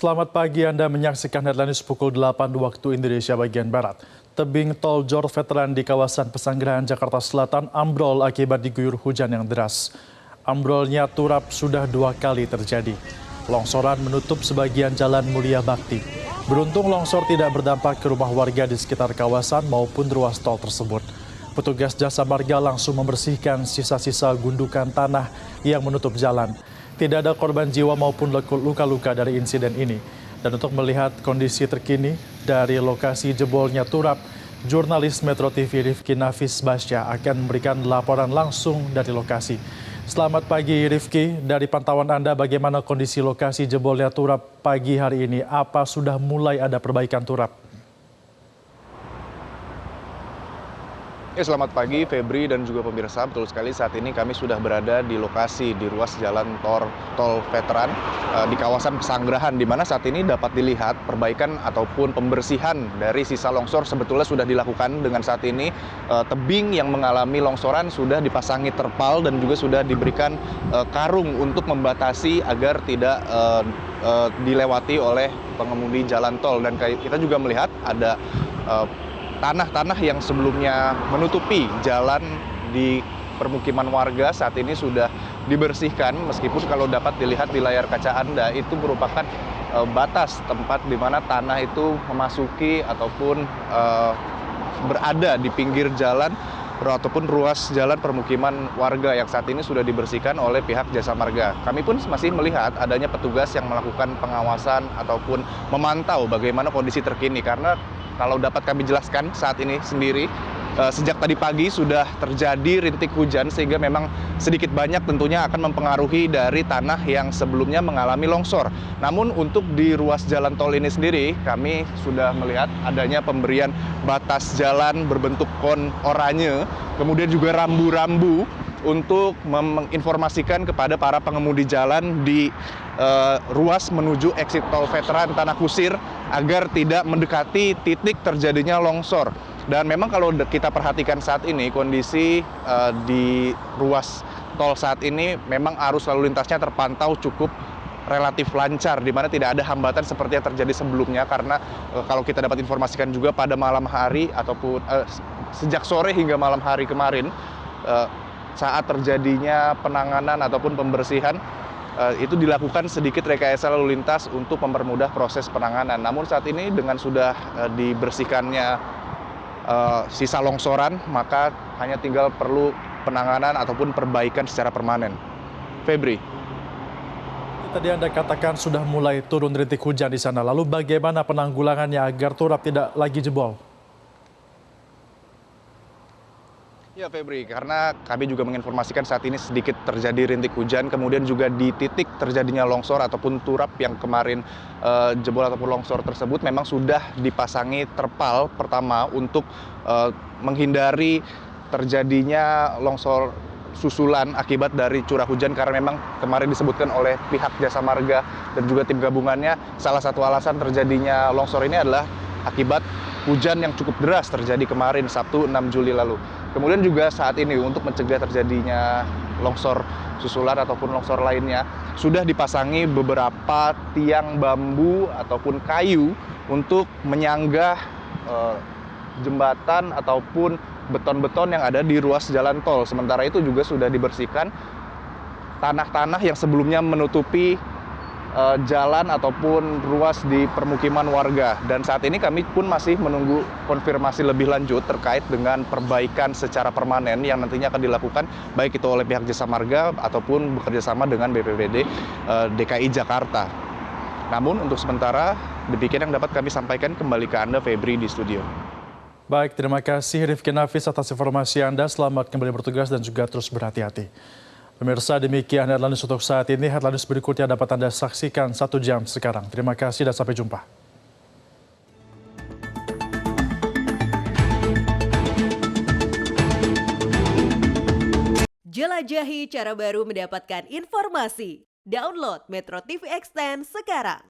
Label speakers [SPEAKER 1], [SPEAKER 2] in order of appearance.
[SPEAKER 1] Selamat pagi, Anda menyaksikan headline news pukul 8 waktu Indonesia bagian Barat. Tebing tol Jor Veteran di kawasan Pesanggerahan, Jakarta Selatan ambrol akibat diguyur hujan yang deras. Ambrolnya turap sudah 2 kali terjadi. Longsoran menutup sebagian jalan Mulia Bakti. Beruntung longsor tidak berdampak ke rumah warga di sekitar kawasan maupun ruas tol tersebut. Petugas jasa marga langsung membersihkan sisa-sisa gundukan tanah yang menutup jalan. Tidak ada korban jiwa maupun luka-luka dari insiden ini. Dan untuk melihat kondisi terkini dari lokasi jebolnya turap, jurnalis Metro TV Rifki Nafis Basya akan memberikan laporan langsung dari lokasi. Selamat pagi Rifki, dari pantauan Anda bagaimana kondisi lokasi jebolnya turap pagi hari ini? Apa sudah mulai ada perbaikan turap?
[SPEAKER 2] Selamat pagi Febri dan juga pemirsa. Betul sekali, saat ini kami sudah berada di lokasi di ruas jalan tol Veteran di kawasan Pesanggerahan, di mana saat ini dapat dilihat perbaikan ataupun pembersihan dari sisa longsor sebetulnya sudah dilakukan. Dengan saat ini tebing yang mengalami longsoran sudah dipasangi terpal dan juga sudah diberikan karung untuk membatasi agar tidak dilewati oleh pengemudi jalan tol. Dan kita juga melihat ada tanah-tanah yang sebelumnya menutupi jalan di permukiman warga saat ini sudah dibersihkan, meskipun kalau dapat dilihat di layar kaca Anda itu merupakan batas tempat di mana tanah itu memasuki ataupun berada di pinggir jalan ataupun ruas jalan permukiman warga yang saat ini sudah dibersihkan oleh pihak jasa marga. Kami pun masih melihat adanya petugas yang melakukan pengawasan ataupun memantau bagaimana kondisi terkini, karena kalau dapat kami jelaskan saat ini sendiri, sejak tadi pagi sudah terjadi rintik hujan sehingga memang sedikit banyak tentunya akan mempengaruhi dari tanah yang sebelumnya mengalami longsor. Namun untuk di ruas jalan tol ini sendiri kami sudah melihat adanya pemberian batas jalan berbentuk kon oranye, kemudian juga rambu-rambu untuk menginformasikan kepada para pengemudi jalan di ruas menuju exit tol Veteran Tanah Kusir agar tidak mendekati titik terjadinya longsor. Dan memang kalau kita perhatikan saat ini kondisi di ruas tol saat ini memang arus lalu lintasnya terpantau cukup relatif lancar, di mana tidak ada hambatan seperti yang terjadi sebelumnya, karena kalau kita dapat informasikan juga pada malam hari ataupun sejak sore hingga malam hari kemarin saat terjadinya penanganan ataupun pembersihan itu dilakukan sedikit rekayasa lalu lintas untuk mempermudah proses penanganan. Namun saat ini dengan sudah dibersihkannya sisa longsoran, maka hanya tinggal perlu penanganan ataupun perbaikan secara permanen. Febri.
[SPEAKER 1] Tadi Anda katakan sudah mulai turun rintik hujan di sana. Lalu bagaimana penanggulangannya agar turap tidak lagi jebol?
[SPEAKER 2] Ya Febri, karena kami juga menginformasikan saat ini sedikit terjadi rintik hujan, kemudian juga di titik terjadinya longsor ataupun turap yang kemarin jebol ataupun longsor tersebut memang sudah dipasangi terpal pertama untuk menghindari terjadinya longsor susulan akibat dari curah hujan, karena memang kemarin disebutkan oleh pihak jasa marga dan juga tim gabungannya salah satu alasan terjadinya longsor ini adalah akibat hujan yang cukup deras terjadi kemarin Sabtu 6 Juli lalu. Kemudian juga saat ini untuk mencegah terjadinya longsor susulan ataupun longsor lainnya, sudah dipasangi beberapa tiang bambu ataupun kayu untuk menyanggah jembatan ataupun beton-beton yang ada di ruas jalan tol. Sementara itu juga sudah dibersihkan tanah-tanah yang sebelumnya menutupi jalan ataupun ruas di permukiman warga. Dan saat ini kami pun masih menunggu konfirmasi lebih lanjut terkait dengan perbaikan secara permanen yang nantinya akan dilakukan baik itu oleh pihak jasa marga ataupun bekerjasama dengan BPBD DKI Jakarta. Namun untuk sementara demikian yang dapat kami sampaikan. Kembali ke Anda Febri di studio.
[SPEAKER 1] Baik, terima kasih Rifki Nafis atas informasi Anda. Selamat kembali bertugas dan juga terus berhati-hati. Pemirsa, demikian headline news untuk saat ini. Headline news berikutnya dapat Anda saksikan 1 jam sekarang. Terima kasih dan sampai jumpa.
[SPEAKER 3] Jelajahi cara baru mendapatkan informasi. Download Metro TV Extend sekarang.